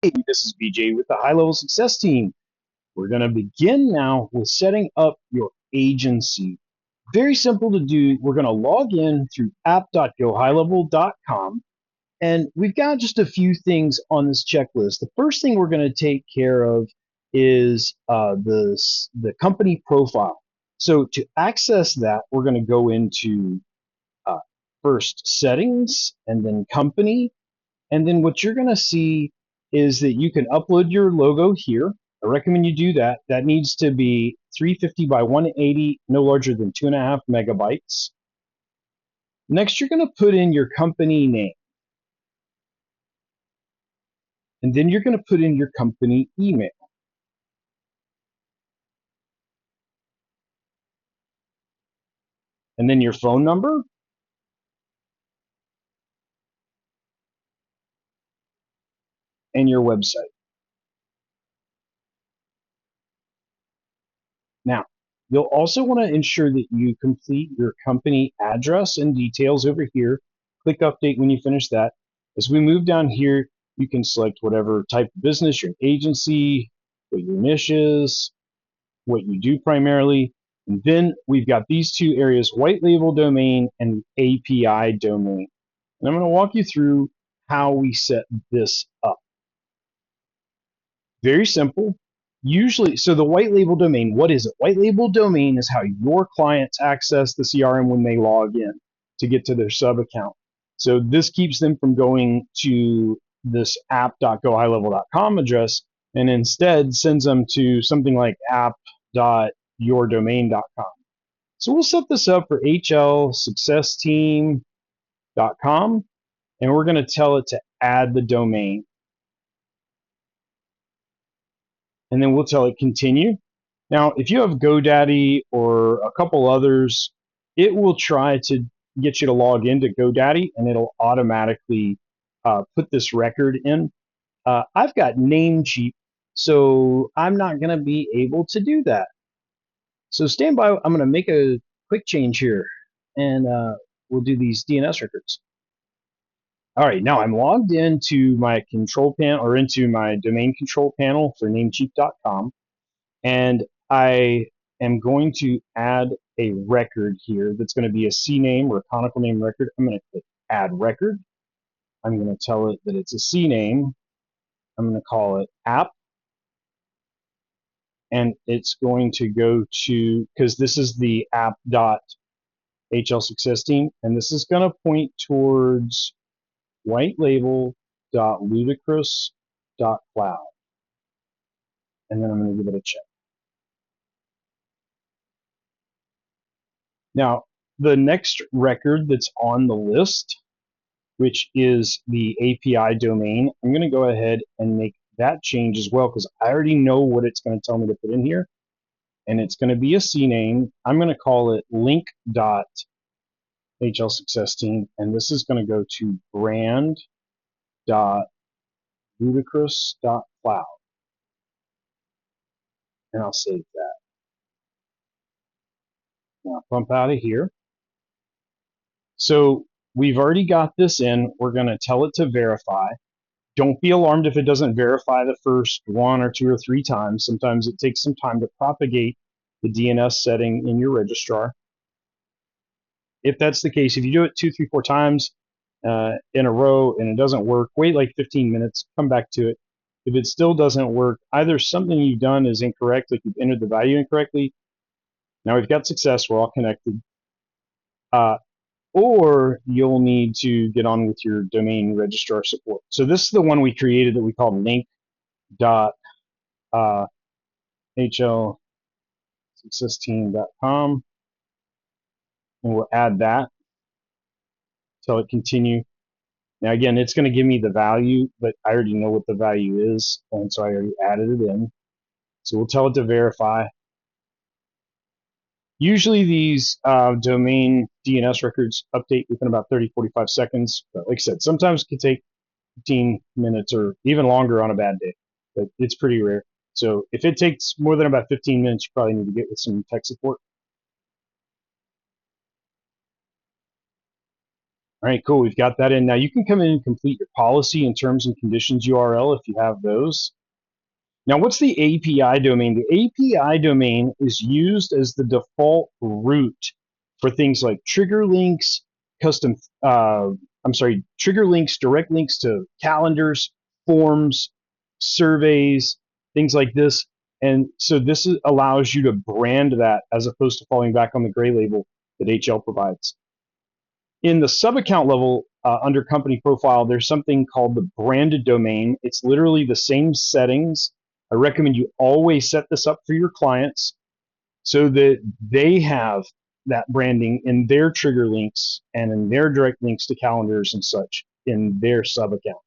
Hey, this is BJ with the High Level Success Team. We're going to begin now with setting up your agency. Very simple to do. We're going to log in through app.gohighlevel.com, and we've got just a few things on this checklist. The first thing we're going to take care of is the company profile. So to access that, we're going to go into uh, first settings and then company. And then what you're going to see is that you can upload your logo here. I recommend you do that. That needs to be 350 by 180, no larger than 2.5 megabytes. Next, you're going to put in your company name. And then you're going to put in your company email. And then your phone number. And your website. Now, you'll also want to ensure that you complete your company address and details over here. Click update when you finish that. As we move down here, you can select whatever type of business, your agency, what your niche is, what you do primarily. And then we've got these two areas, white label domain and API domain. And I'm going to walk you through how we set this up. Very simple. Usually, so the white label domain, what is it? White label domain is how your clients access the CRM when they log in to get to their sub account. So this keeps them from going to this app.gohighlevel.com address and instead sends them to something like app.yourdomain.com. So we'll set this up for hlsuccessteam.com and we're going to tell it to add the domain. And then we'll tell it continue. Now, if you have GoDaddy or a couple others, it will try to get you to log into GoDaddy and it'll automatically put this record in. I've got Namecheap, so I'm not going to be able to do that. So stand by. I'm going to make a quick change here and we'll do these DNS records. All right, now I'm logged into my control panel or into my domain control panel for Namecheap.com. And I am going to add a record here that's going to be a CNAME or a conical name record. I'm going to click add record. I'm going to tell it that it's a CNAME. I'm going to call it app. And it's going to go to, because this is the app.hl success team, and this is going to point towards whitelabel.ludicrous.cloud. And then I'm going to give it a check. Now, the next record that's on the list, which is the API domain, I'm going to go ahead and make that change as well because I already know what it's going to tell me to put in here. And it's going to be a CNAME. I'm going to call it link.hl success team. And this is going to go to brand.ludicrous.cloud. And I'll save that. Now pump out of here. So we've already got this in. We're going to tell it to verify. Don't be alarmed if it doesn't verify the first one or two or three times. Sometimes it takes some time to propagate the DNS setting in your registrar. If that's the case, if you do it 2, 3, 4 times in a row and it doesn't work, wait like 15 minutes, come back to it. If it still doesn't work, either something you've done is incorrect, like you've entered the value incorrectly. Now we've got success, we're all connected. Or you'll need to get on with your domain registrar support. So this is the one we created that we call link.hlsuccessteam.com, and we'll add that, tell it continue. Now again, it's going to give me the value, but I already know what the value is, and so I already added it in. So we'll tell it to verify. Usually these domain DNS records update within about 30, 45 seconds. But like I said, sometimes it can take 15 minutes or even longer on a bad day, but it's pretty rare. So if it takes more than about 15 minutes, you probably need to get with some tech support. All right, cool. We've got that in. Now you can come in and complete your policy and terms and conditions URL if you have those. Now, what's the API domain? The API domain is used as the default route for things like trigger links, custom, trigger links, direct links to calendars, forms, surveys, things like this. And so allows you to brand that as opposed to falling back on the gray label that HL provides. In the sub-account level, under company profile, there's something called the branded domain. It's literally the same settings. I recommend you always set this up for your clients so that they have that branding in their trigger links and in their direct links to calendars and such in their sub-account.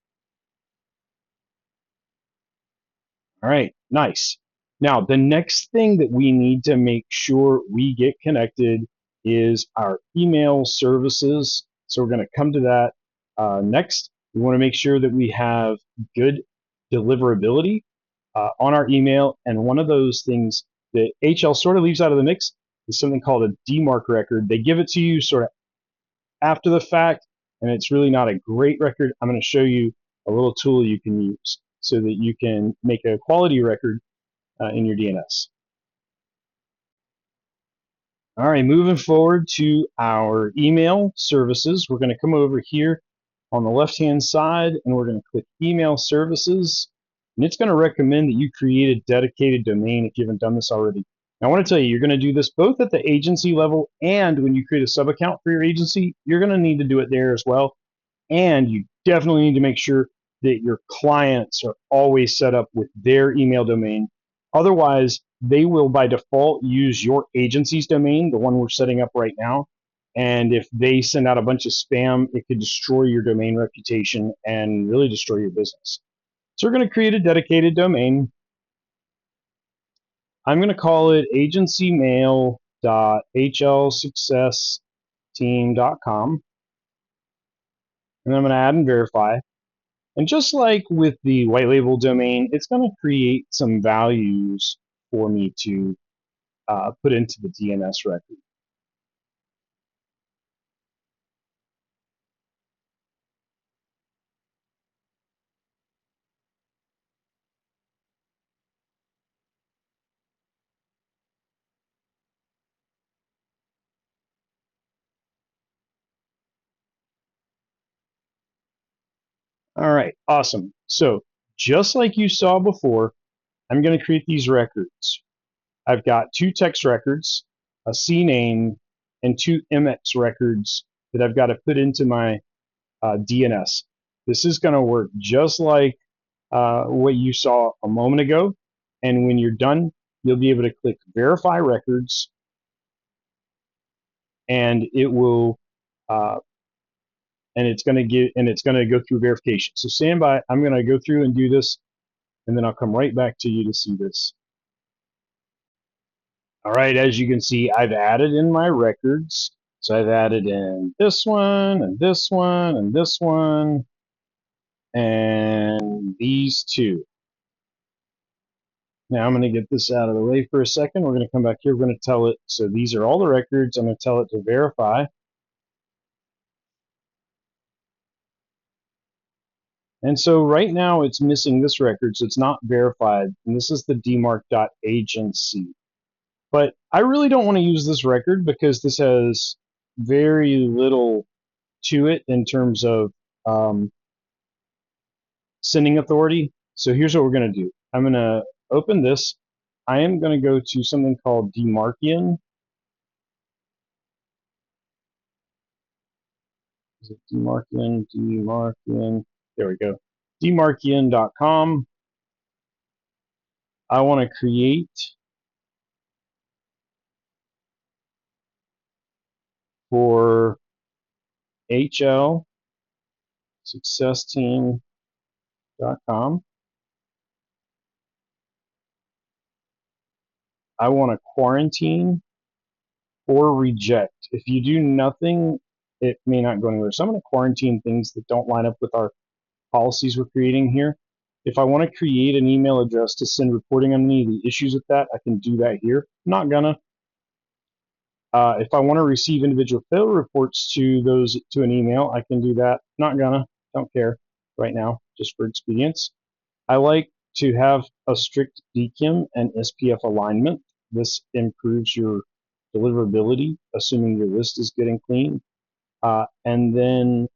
All right, nice. Now, the next thing that we need to make sure we get connected is our email services. So we're going to come to that next. We want to make sure that we have good deliverability on our email. And one of those things that HL sort of leaves out of the mix is something called a DMARC record. They give it to you sort of after the fact, and it's really not a great record. I'm going to show you a little tool you can use so that you can make a quality record in your DNS. All right, moving forward to our email services, we're going to come over here on the left-hand side, and we're going to click Email Services, and it's going to recommend that you create a dedicated domain if you haven't done this already. Now, I want to tell you, you're going to do this both at the agency level and when you create a sub-account for your agency, you're going to need to do it there as well. And you definitely need to make sure that your clients are always set up with their email domain. Otherwise, they will by default use your agency's domain, the one we're setting up right now. And if they send out a bunch of spam, it could destroy your domain reputation and really destroy your business. So we're going to create a dedicated domain. I'm going to call it agencymail.hlsuccessteam.com. And I'm going to add and verify. And just like with the white label domain, it's going to create some values for me to put into the DNS record. All right, awesome. So just like you saw before, I'm going to create these records. I've got 2 text records, a CNAME, and 2 MX records that I've got to put into my DNS. This is going to work just like what you saw a moment ago. And when you're done, you'll be able to click Verify Records, and it will, and it's going to go through verification. So stand by. I'm going to go through and do this, and then I'll come right back to you to see this. All right, as you can see, I've added in my records. So I've added in this one, and this one, and this one, and these 2. Now I'm going to get this out of the way for a second. We're going to come back here. We're going to tell it, so these are all the records. I'm going to tell it to verify. And so right now it's missing this record, so it's not verified. And this is the dmarc.agency. But I really don't want to use this record because this has very little to it in terms of sending authority. So here's what we're going to do. I'm going to open this. I am going to go to something called dmarcian. Is it dmarcian? Dmarcian. There we go. dmarcian.com. I want to create for HL Success Team.com. I want to quarantine or reject. If you do nothing, it may not go anywhere. So I'm going to quarantine things that don't line up with our policies we're creating here. If I want to create an email address to send reporting on any of the issues with that, I can do that here. I'm not gonna. If I want to receive individual failure reports to an email, I can do that. Not gonna, don't care right now, just for expedience. I like to have a strict DKIM and SPF alignment. This improves your deliverability, assuming your list is getting clean. And then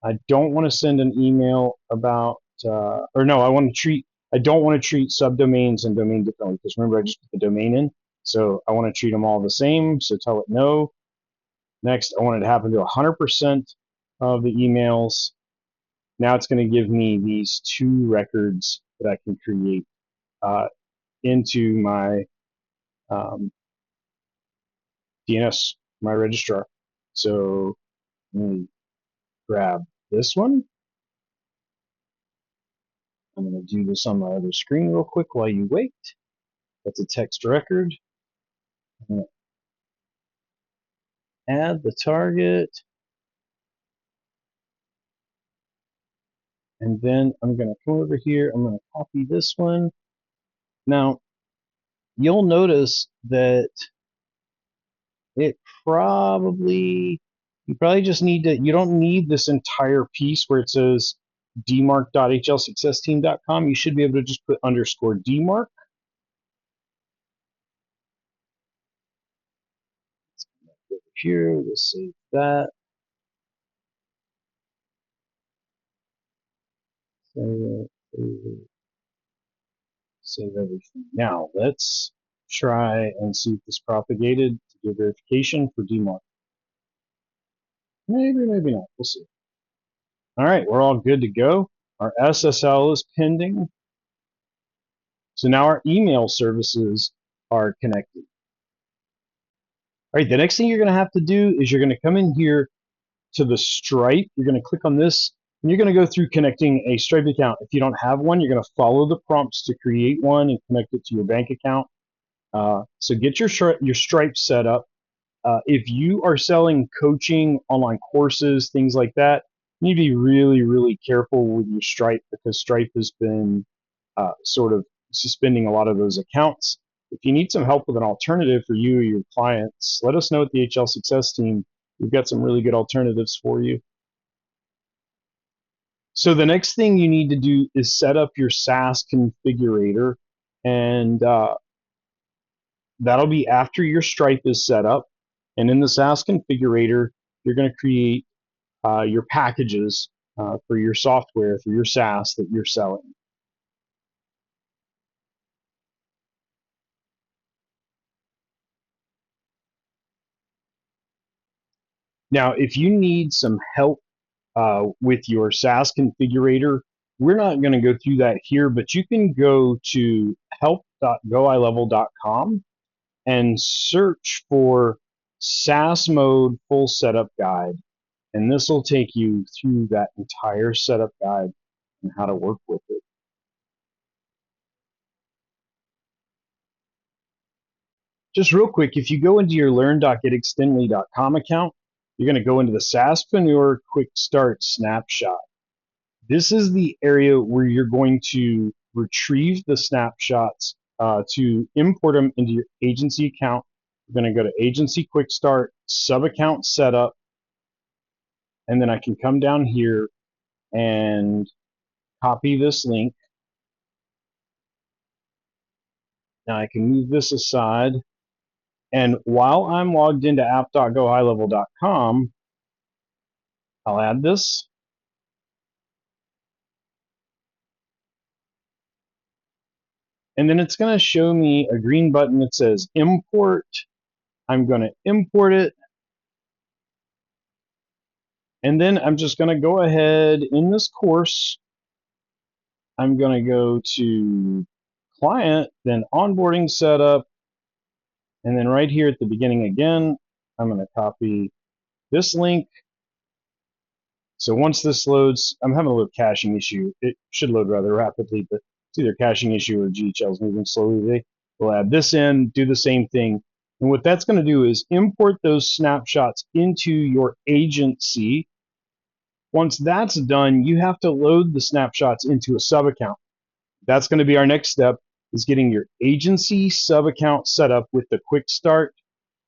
I don't want to send an email about, or no, I don't want to treat subdomains and domain differently, because remember I just put the domain in. So I want to treat them all the same. So tell it no. Next, I want it to happen to 100% of the emails. Now it's going to give me these two records that I can create into my DNS, my registrar. So let me grab this one. I'm going to do this on my other screen real quick while you wait. That's a text record. I'm going to add the target. And then I'm going to come over here. I'm going to copy this one. Now, you'll notice that it you probably just need to, you don't need this entire piece where it says dmark.hlsuccessteam.com. You should be able to just put underscore dmark. Over here, we'll save that. Save everything. Now let's try and see if this propagated to do verification for dmark. Maybe, maybe not. We'll see. All right, we're all good to go. Our SSL is pending. So now our email services are connected. All right, the next thing you're going to have to do is you're going to come in here to the Stripe. You're going to click on this, and you're going to go through connecting a Stripe account. If you don't have one, you're going to follow the prompts to create one and connect it to your bank account. So get your Stripe set up. If you are selling coaching, online courses, things like that, you need to be really, really careful with your Stripe, because Stripe has been sort of suspending a lot of those accounts. If you need some help with an alternative for you or your clients, let us know at the HL Success Team. We've got some really good alternatives for you. So the next thing you need to do is set up your SaaS configurator, and that'll be after your Stripe is set up. And in the SaaS configurator, you're going to create your packages for your software, for your SaaS that you're selling. Now, if you need some help with your SaaS configurator, we're not going to go through that here, but you can go to help.gohighlevel.com and search for SaaS mode full setup guide. And this will take you through that entire setup guide and how to work with it. Just real quick, if you go into your learn.getextendly.com account, you're going to go into the SaaSpreneur Quickstart Snapshot. This is the area where you're going to retrieve the snapshots to import them into your agency account. We're going to go to Agency Quickstart, Sub-Account Setup, and then I can come down here and copy this link. Now I can move this aside. And while I'm logged into app.gohighlevel.com, I'll add this. And then it's going to show me a green button that says import. I'm going to import it. And then I'm just going to go ahead in this course. I'm going to go to client, then onboarding setup. And then right here at the beginning again, I'm going to copy this link. So once this loads, I'm having a little caching issue. It should load rather rapidly, but it's either caching issue or GHL's moving slowly today. We'll add this in, do the same thing. And what that's going to do is import those snapshots into your agency. Once that's done, you have to load the snapshots into a sub account. That's going to be our next step, is getting your agency sub account set up with the Quickstart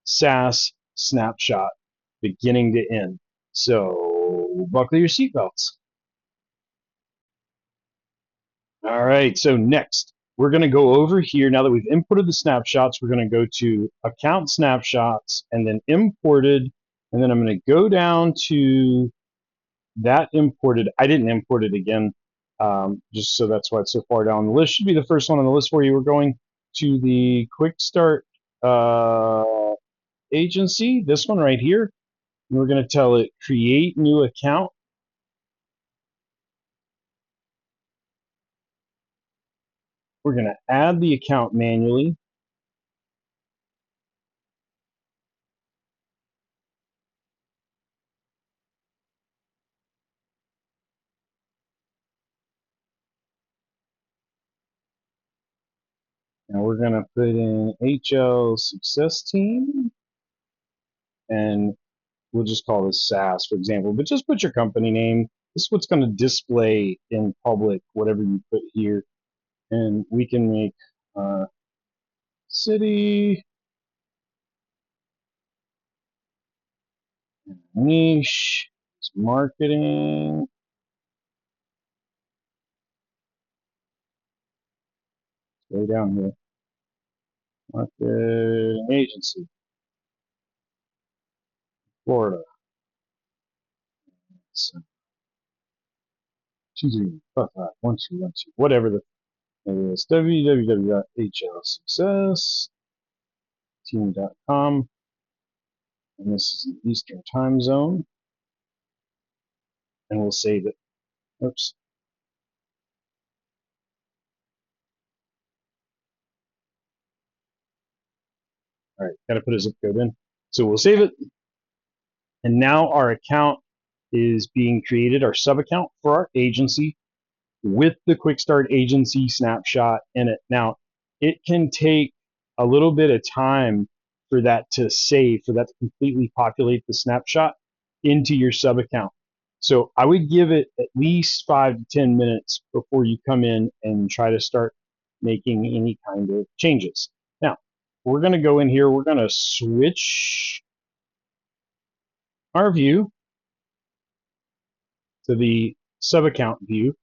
SaaS snapshot, beginning to end. So buckle your seatbelts. All right, so next, we're going to go over here. Now that we've inputted the snapshots, we're going to go to account snapshots and then imported. And then I'm going to go down to that imported. I didn't import it again, just so that's why it's so far down the list. Should be the first one on the list where you were going to the Quickstart Agency, this one right here. And we're going to tell it create new account. We're going to add the account manually. And we're going to put in HL Success Team. And we'll just call this SaaS, for example. But just put your company name. This is what's going to display in public, whatever you put here. And we can make city, niche, marketing, way down here, marketing agency, Florida. So, 2055121, whatever the it is, www.hlsuccessteam.com. And this is the Eastern time zone. And we'll save it. Oops. All right, got to put a zip code in. So we'll save it. And now our account is being created, our sub account for our agency with the Quickstart Agency snapshot in it. Now, it can take a little bit of time for that to save, for that to completely populate the snapshot into your sub account. So I would give it at least 5 to 10 minutes before you come in and try to start making any kind of changes. Now, we're going to go in here. We're going to switch our view to the sub account view.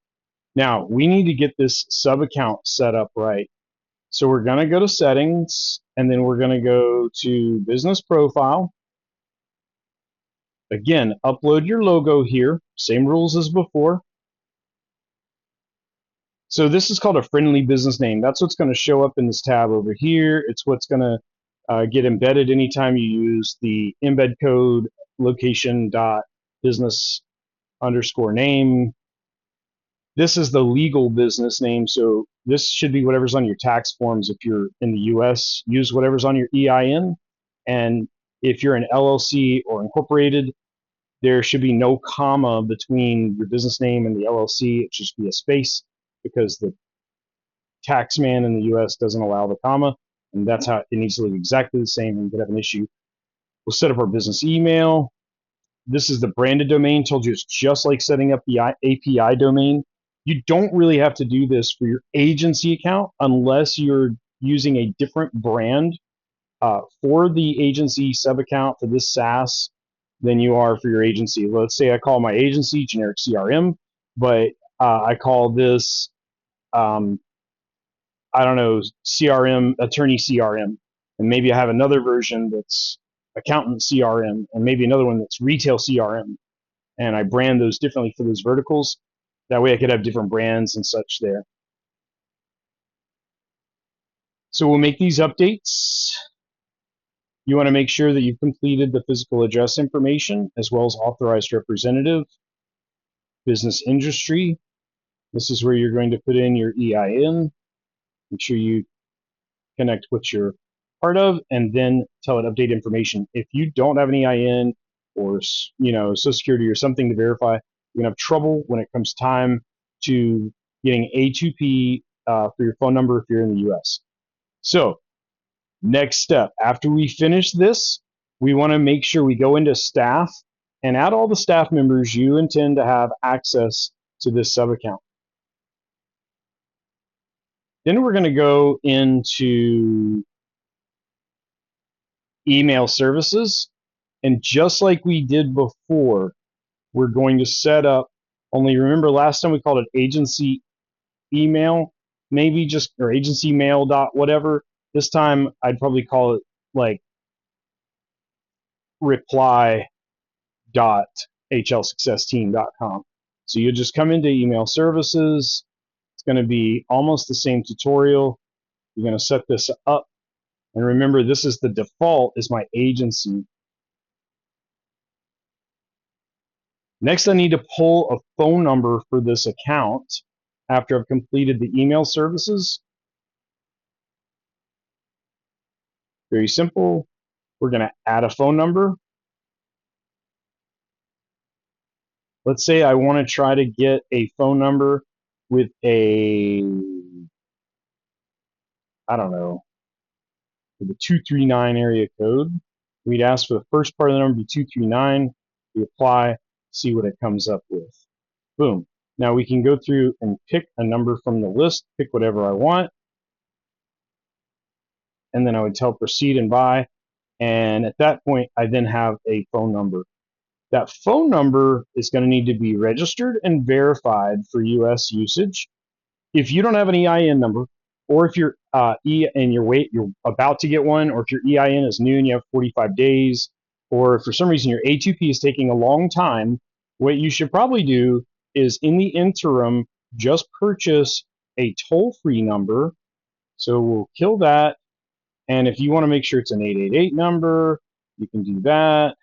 Now, we need to get this sub account set up right. So we're going to go to settings, and then we're going to go to business profile. Again, upload your logo here. Same rules as before. So this is called a friendly business name. That's what's going to show up in this tab over here. It's what's going to get embedded anytime you use the embed code location dot business underscore name. This is the legal business name, so this should be whatever's on your tax forms. If you're in the U.S., use whatever's on your EIN. And if you're an LLC or incorporated, there should be no comma between your business name and the LLC. It should be a space because the tax man in the U.S. doesn't allow the comma, and that's how it needs to look exactly the same, and you could have an issue. We'll set up our business email. This is the branded domain. Told you it's just like setting up the API domain. You don't really have to do this for your agency account unless you're using a different brand for the agency sub account for this SaaS than you are for your agency. Let's say I call my agency generic CRM, but I call this, I don't know, CRM, attorney CRM. And maybe I have another version that's accountant CRM, and maybe another one that's retail CRM. And I brand those differently for those verticals. That way I could have different brands and such there. So we'll make these updates. You want to make sure that you've completed the physical address information as well as authorized representative, business industry. This is where you're going to put in your EIN. Make sure you connect what you're part of, and then tell it update information. If you don't have an EIN or Social Security or something to verify, you're gonna have trouble when it comes time to getting A2P for your phone number if you're in the U.S. So next step, after we finish this, we want to make sure we go into staff and add all the staff members you intend to have access to this sub account. Then we're going to go into email services. And just like we did before, we're going to set up, only remember last time we called it agency email, maybe just, or agency mail dot whatever. This time I'd probably call it like reply dot hlsuccessteam.com. So you just come into email services. It's going to be almost the same tutorial. You're going to set this up. And remember, this is the default is my agency. Next, I need to pull a phone number for this account after I've completed the email services. Very simple. We're going to add a phone number. Let's say I want to try to get a phone number with a, I don't know, with a 239 area code. We'd ask for the first part of the number to be 239. We apply, see what it comes up with. Boom. Now we can go through and pick a number from the list, pick whatever I want, and then I would tell proceed and buy. And at that point, I then have a phone number. That phone number is going to need to be registered and verified for US usage. If you don't have an EIN number, or if you're you're about to get one, or if your EIN is new and you have 45 days, or if for some reason your A2P is taking a long time, what you should probably do is in the interim, just purchase a toll-free number. So we'll kill that. And if you want to make sure it's an 888 number, you can do that.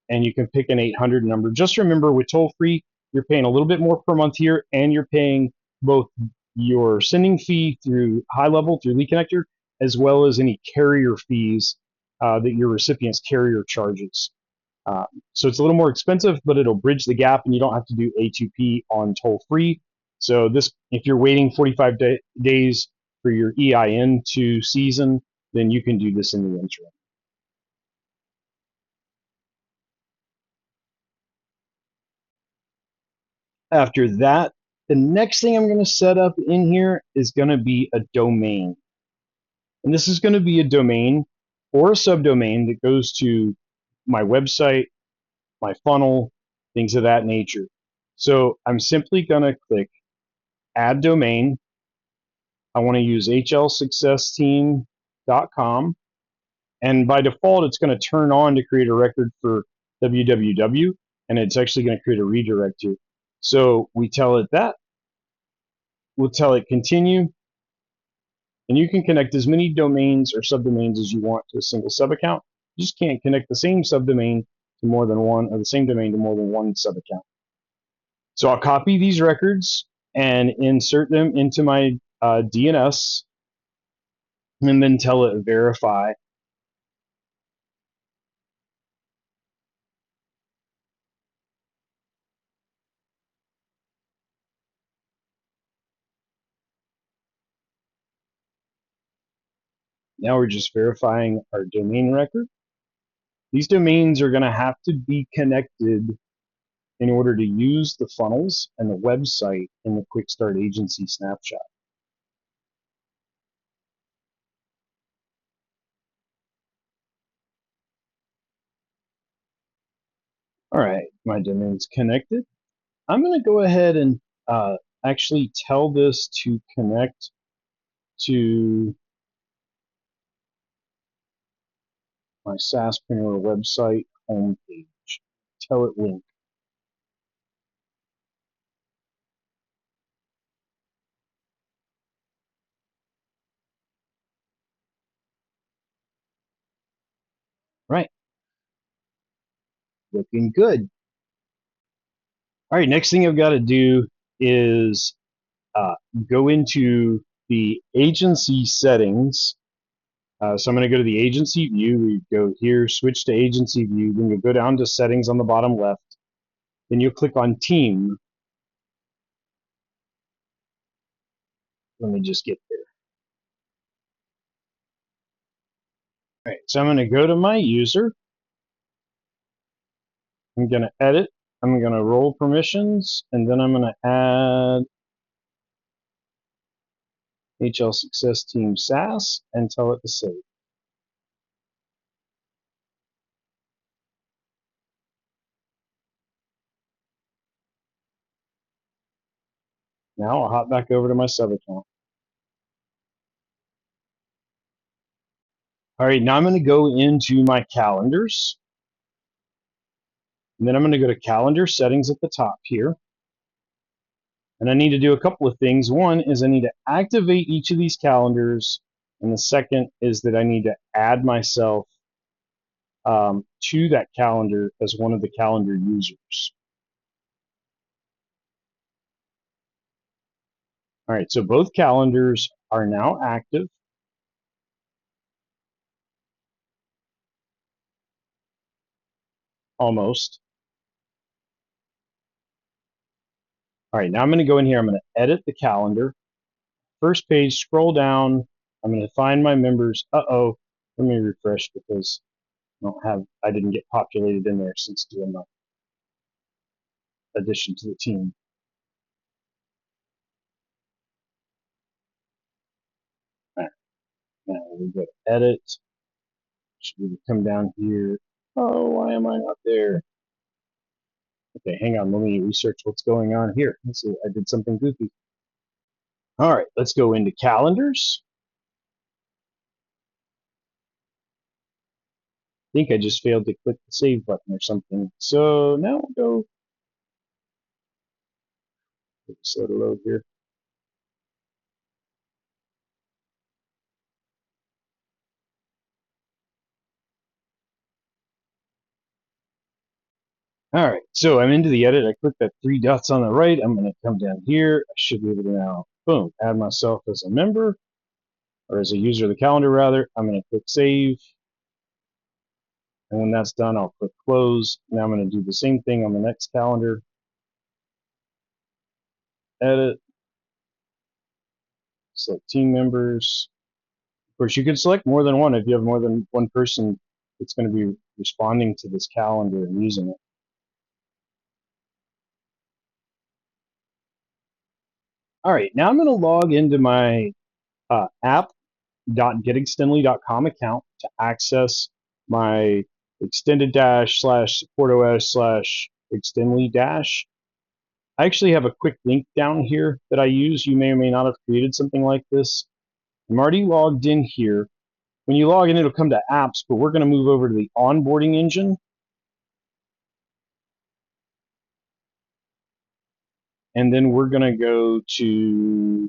And you can pick an 800 number. Just remember, with toll-free, you're paying a little bit more per month here, and you're paying both your sending fee through HighLevel, through Lead Connector, as well as any carrier fees that your recipient's carrier charges. So it's a little more expensive, but it'll bridge the gap, and you don't have to do A2P on toll-free. So this, if you're waiting 45 days for your EIN to season, then you can do this in the interim. After that, the next thing I'm going to set up in here is going to be a domain. And this is going to be a domain or a subdomain that goes to my website, my funnel, things of that nature. So I'm simply going to click add domain. I want to use hlsuccessteam.com. And by default, it's going to turn on to create a record for www, and it's actually going to create a redirect here. So we tell it that. We'll tell it continue. And you can connect as many domains or subdomains as you want to a single subaccount. You just can't connect the same subdomain to more than one, or the same domain to more than one subaccount. So I'll copy these records and insert them into my DNS, and then tell it verify. Now we're just verifying our domain record. These domains are going to have to be connected in order to use the funnels and the website in the Quickstart Agency snapshot. All right, my domain's connected. I'm going to go ahead and actually tell this to connect to my SaaSpreneur website homepage. Tell it link. Right. Looking good. All right, next thing I've got to do is go into the agency settings. So I'm going to go to the agency view. We go here, switch to agency view. Then you go down to settings on the bottom left. Then you'll click on team. Let me just get there. All right, so I'm going to go to my user. I'm going to edit. I'm going to role permissions, and then I'm going to add HL Success Team SaaS and tell it to save. Now I'll hop back over to my sub account. All right, now I'm going to go into my calendars. And then I'm going to go to calendar settings at the top here. And I need to do a couple of things. One is I need to activate each of these calendars. And the second is that I need to add myself to that calendar as one of the calendar users. All right, so both calendars are now active. Almost. All right, now I'm going to go in here. I'm going to edit the calendar. First page, scroll down. I'm going to find my members. Uh-oh, let me refresh because I didn't get populated in there since doing my addition to the team. All right, now we go to edit. Should we come down here? Oh, why am I not there? Okay, hang on. Let me research what's going on here. Let's see. I did something goofy. All right, let's go into calendars. I think I just failed to click the save button or something. So now we'll go slow to load here. All right, so I'm into the edit. I click that three dots on the right. I'm going to come down here. I should be able to now, boom, add myself as a member or as a user of the calendar rather. I'm going to click save. And when that's done, I'll click close. Now I'm going to do the same thing on the next calendar. Edit, select team members. Of course, you can select more than one if you have more than one person that's going to be responding to this calendar and using it. All right, now I'm going to log into my app.getextendly.com account to access my extended dash slash support OS slash extendly dash. I actually have a quick link down here that I use. You may or may not have created something like this. I'm already logged in here. When you log in, it'll come to apps, but we're going to move over to the onboarding engine. And then we're going to go to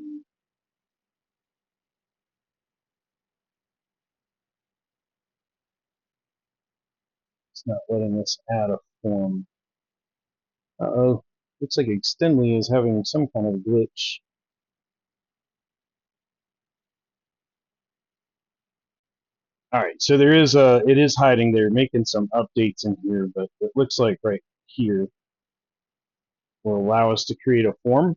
it's not letting us add a form. Uh-oh. Looks like Extendly is having some kind of glitch. All right, so it is hiding. They're making some updates in here, but it looks like right here will allow us to create a form.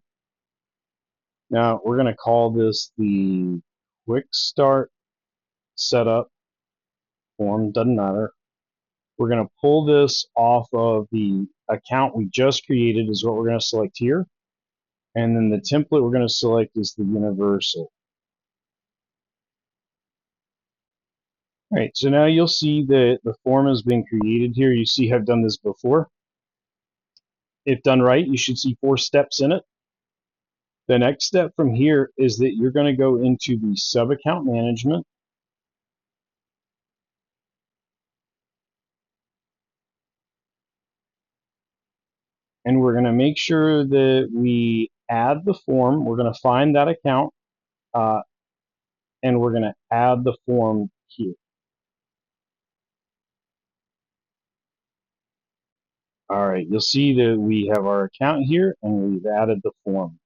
Now we're going to call this the Quick Start Setup form. Doesn't matter. We're going to pull this off of the account we just created is what we're going to select here. And then the template we're going to select is the universal. All right, so now you'll see that the form has been created here. You see I've done this before. If done right, you should see 4 steps in it. The next step from here is that you're going to go into the sub account management. And we're going to make sure that we add the form. We're going to find that account and we're going to add the form here. All right, you'll see that we have our account here and we've added the form.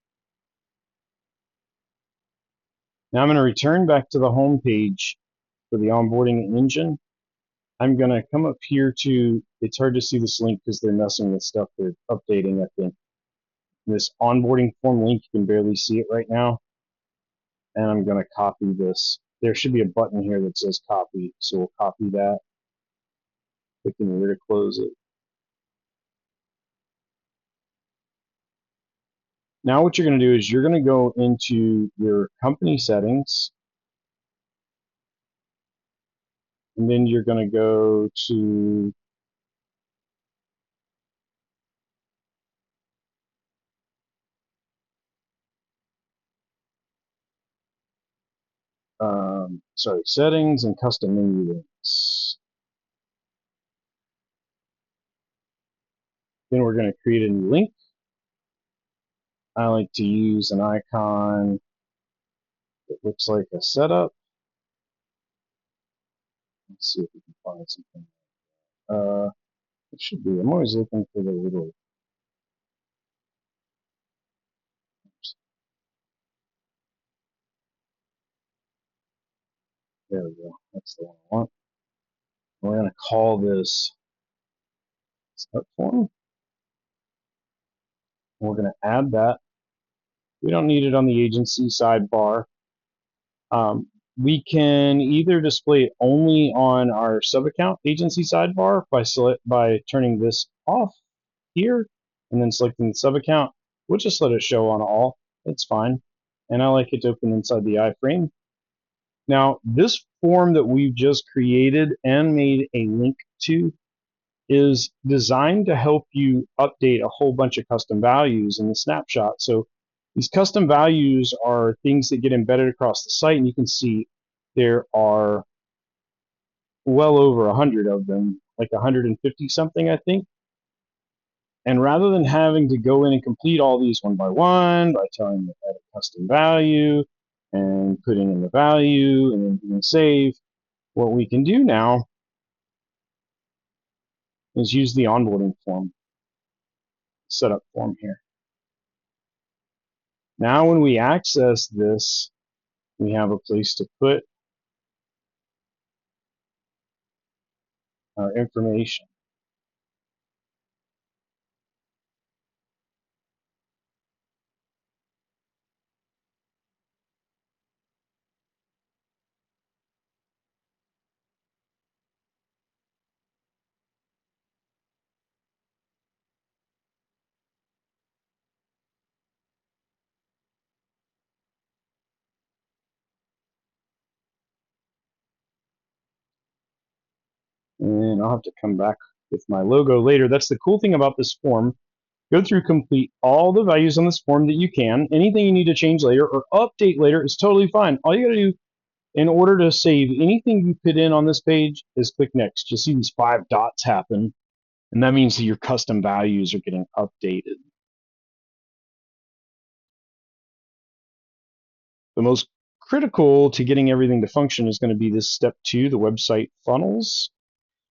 Now I'm going to return back to the home page for the onboarding engine. I'm going to come up here to, it's hard to see this link because they're messing with stuff they're updating, I think. This onboarding form link, you can barely see it right now. And I'm going to copy this. There should be a button here that says copy, so we'll copy that. Clicking here to close it. Now what you're going to do is you're going to go into your company settings, and then you're going to go to settings and custom menu links. Then we're going to create a new link. I like to use an icon that looks like a setup. Let's see if we can find something. It should be. I'm always looking for the little. There we go. That's the one I want. We're going to call this start form. We're going to add that. We don't need it on the agency sidebar. We can either display it only on our sub-account agency sidebar by turning this off here and then selecting the sub-account. We'll just let it show on all. It's fine. And I like it to open inside the iframe. Now, this form that we've just created and made a link to is designed to help you update a whole bunch of custom values in the snapshot. So these custom values are things that get embedded across the site, and you can see there are well over 100 of them, like 150 something, I think. And rather than having to go in and complete all these one by telling them add a custom value and putting in the value and then hitting save, what we can do now is use the onboarding form, setup form here. Now when we access this, we have a place to put our information. And I'll have to come back with my logo later. That's the cool thing about this form. Go through, complete all the values on this form that you can. Anything you need to change later or update later is totally fine. All you got to do in order to save anything you put in on this page is click next. You'll see these 5 dots happen, and that means that your custom values are getting updated. The most critical to getting everything to function is going to be this step 2, the website funnels.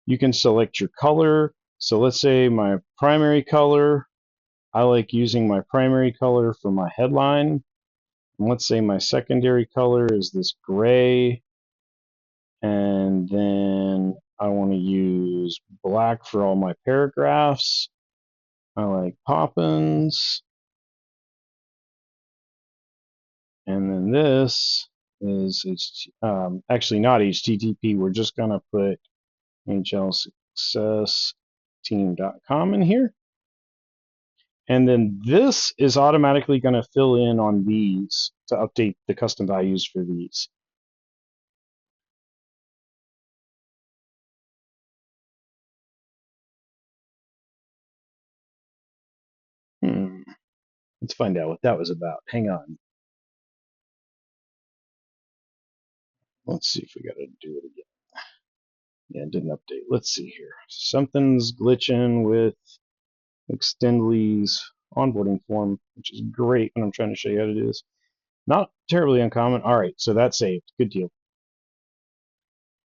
You can select your color. So let's say my primary color, I like using my primary color for my headline. And let's say my secondary color is this gray. And then I want to use black for all my paragraphs. I like Poppins. And then this is actually not HTTP. We're just going to put hlsuccessteam.com in here. And then this is automatically going to fill in on these to update the custom values for these. Let's find out what that was about. Hang on. Let's see if we got to do it again. Yeah, it didn't update. Let's see here. Something's glitching with Extendly's onboarding form, which is great when I'm trying to show you how to do this. Not terribly uncommon. All right, so that's saved. Good deal.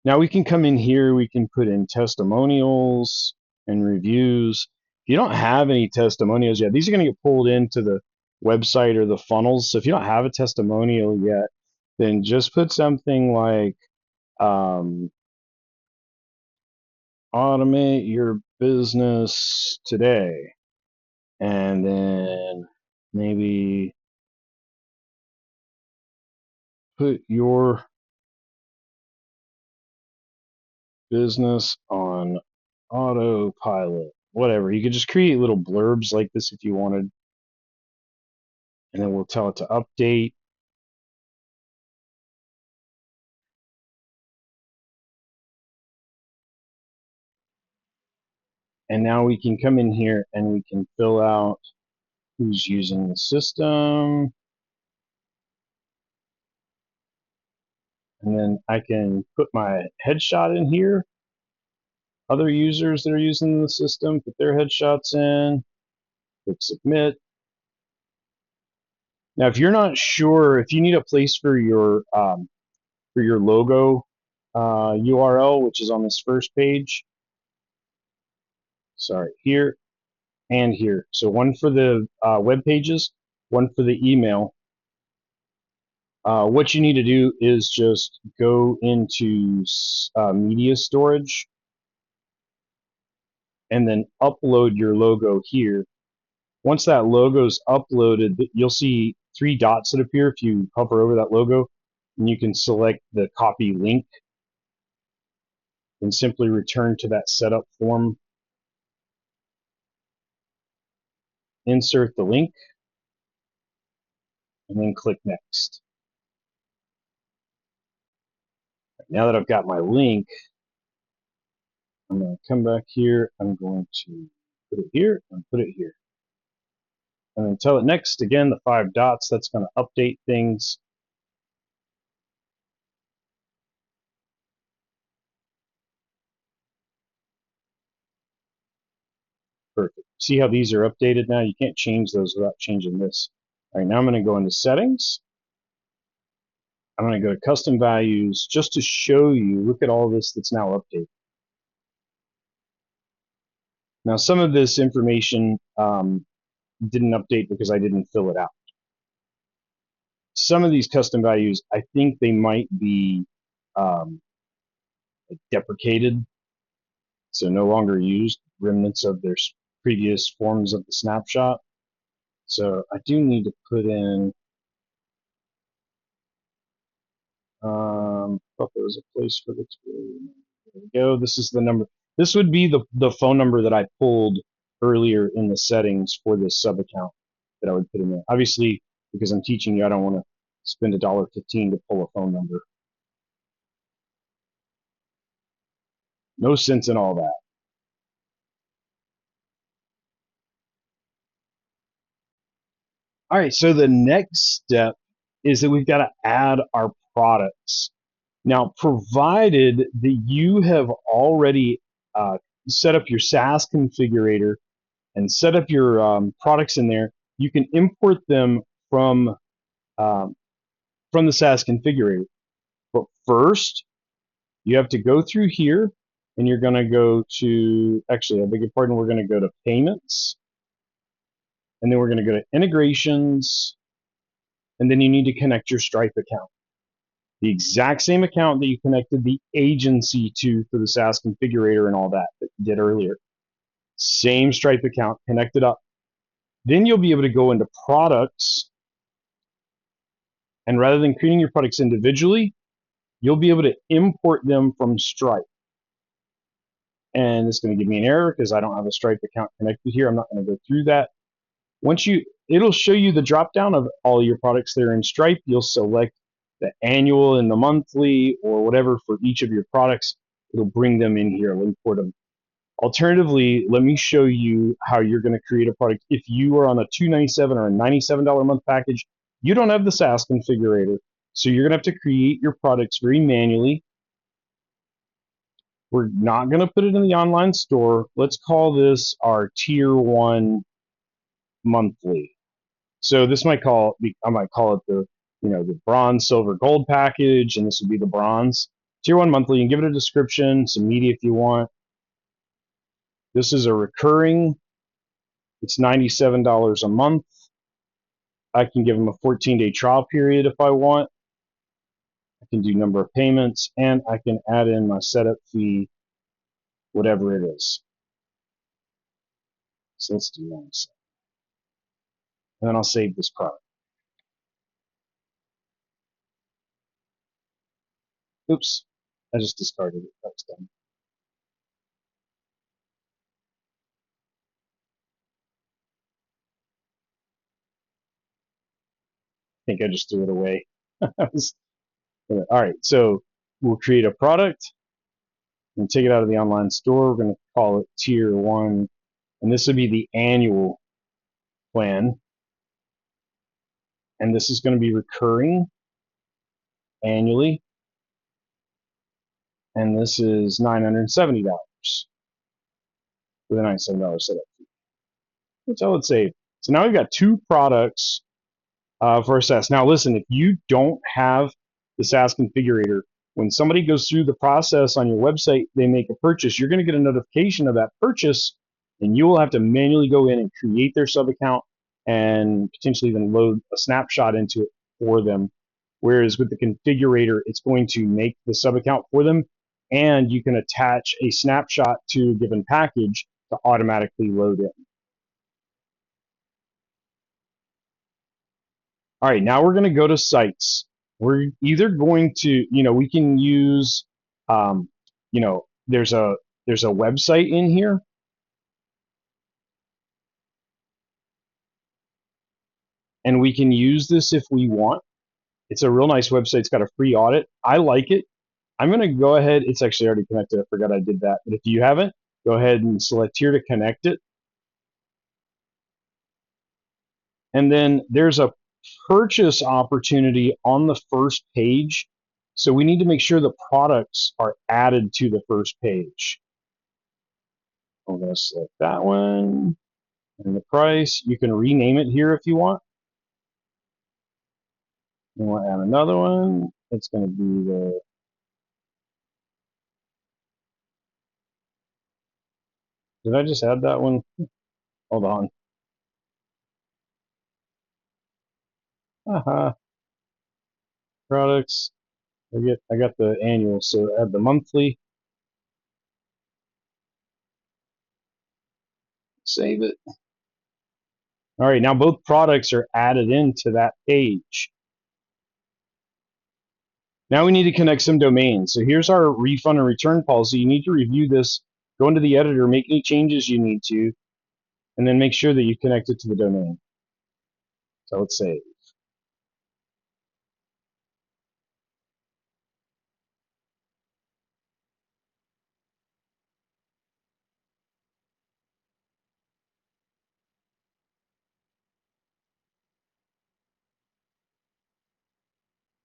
Now we can come in here, we can put in testimonials and reviews. If you don't have any testimonials yet, these are going to get pulled into the website or the funnels. So if you don't have a testimonial yet, then just put something like automate your business today. And then maybe put your business on autopilot, whatever. You could just create little blurbs like this if you wanted. And then we'll tell it to update. And now we can come in here and we can fill out who's using the system. And then I can put my headshot in here. Other users that are using the system, put their headshots in, click submit. Now, if you're not sure, if you need a place for your logo URL, which is on this first page, sorry, here and here. So one for the web pages, one for the email. What you need to do is just go into media storage and then upload your logo here. Once that logo is uploaded, you'll see 3 dots that appear if you hover over that logo, and you can select the copy link and simply return to that setup form. Insert the link and then click next. Now that I've got my link, I'm going to come back here. I'm going to put it here and put it here. And then tell it next. Again, the 5 dots, that's going to update things. Perfect. See how these are updated now? You can't change those without changing this. All right, now I'm going to go into settings. I'm going to go to custom values just to show you, look at all this that's now updated. Now, some of this information didn't update because I didn't fill it out. Some of these custom values, I think they might be deprecated, so no longer used, remnants of their previous forms of the snapshot. So I do need to put in, thought there was a place for the, there we go. This is the number. This would be the phone number that I pulled earlier in the settings for this sub account that I would put in there. Obviously, because I'm teaching you, I don't want to spend $1.15 to pull a phone number. No sense in all that. All right, so the next step is that we've got to add our products. Now, provided that you have already set up your SaaS configurator and set up your products in there, you can import them from the SaaS configurator. But first, you have to go through here, and you're going to go to, actually, I beg your pardon, we're going to go to payments, and then we're going to go to integrations, and then you need to connect your Stripe account. The exact same account that you connected the agency to for the SaaS configurator and all that you did earlier. Same Stripe account, connect it up. Then you'll be able to go into products, and rather than creating your products individually, you'll be able to import them from Stripe. And it's going to give me an error because I don't have a Stripe account connected here. I'm not going to go through that. It'll show you the drop down of all your products that are in Stripe. You'll select the annual and the monthly or whatever for each of your products. It'll bring them in here. I'll import them. Alternatively, let me show you how you're going to create a product. If you are on a $297 or a $97 a month package, you don't have the SaaS configurator. So you're going to have to create your products very manually. We're not going to put it in the online store. Let's call this our tier 1 monthly. So this I might call it the the bronze, silver, gold package, and this would be the bronze. Tier 1 monthly. You can give it a description, some media if you want. This is a recurring. It's $97 a month. I can give them a 14-day trial period if I want. I can do number of payments, and I can add in my setup fee, whatever it is. So let's do that. And then I'll save this product. Oops, I just discarded it. That's done. I think I just threw it away. All right, so we'll create a product and take it out of the online store. We're going to call it tier 1, and this would be the annual plan. And this is going to be recurring annually. and this is $970 with a $97 setup fee. That's all it's saved. So now we've got two products for our SaaS. Now listen, if you don't have the SaaS configurator, when somebody goes through the process on your website, they make a purchase, you're going to get a notification of that purchase, and you will have to manually go in and create their sub account and potentially even load a snapshot into it for them. Whereas with the configurator, it's going to make the sub account for them, and you can attach a snapshot to a given package to automatically load in. All right, now we're going to go to sites. We're either going to, we can use, there's a website in here, and we can use this if we want. It's a real nice website. It's got a free audit. I like it. I'm going to go ahead. It's actually already connected. I forgot I did that. But if you haven't, go ahead and select here to connect it. And then there's a purchase opportunity on the first page. So we need to make sure the products are added to the first page. I'm going to select that one and the price. You can rename it here if you want. You want to add another one. It's going to be the, did I just add that one? Hold on. Aha. Products. I got the annual, so add the monthly. Save it. All right, now both products are added into that page. Now we need to connect some domains. So here's our refund and return policy. You need to review this, go into the editor, make any changes you need to, and then make sure that you connect it to the domain. So let's save.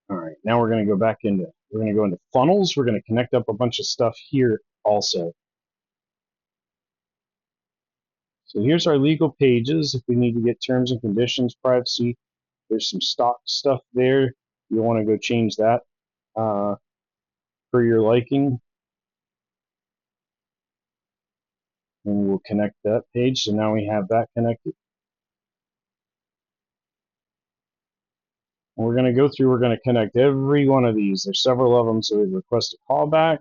All right, now we're going to go back into, we're going to go into funnels. We're going to connect up a bunch of stuff here also. So here's our legal pages. If we need to get terms and conditions, privacy, there's some stock stuff there. You'll want to go change that for your liking. And we'll connect that page. So now we have that connected. And we're going to go through, we're going to connect every one of these. There's several of them, so we request a callback.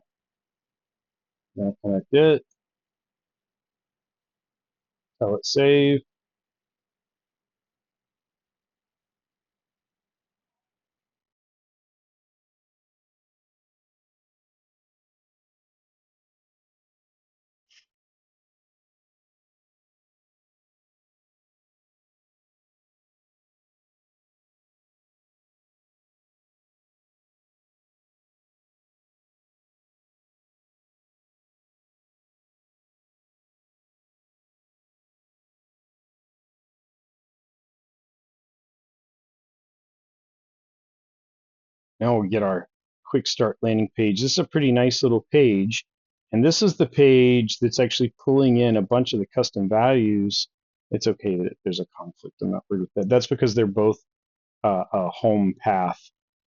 Going to connect it. Tell it save. Now we'll get our quick start landing page. This is a pretty nice little page. And this is the page that's actually pulling in a bunch of the custom values. It's okay that there's a conflict. I'm not worried with that. That's because they're both a home path.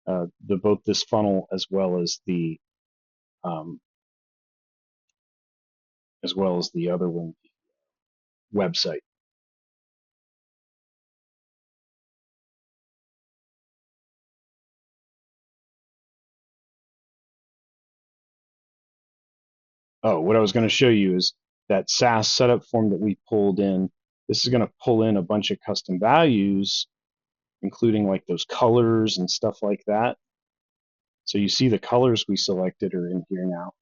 Both this funnel as well as the other one, website. Oh, what I was going to show you is that SaaS setup form that we pulled in. This is going to pull in a bunch of custom values, including like those colors and stuff like that. So you see the colors we selected are in here now.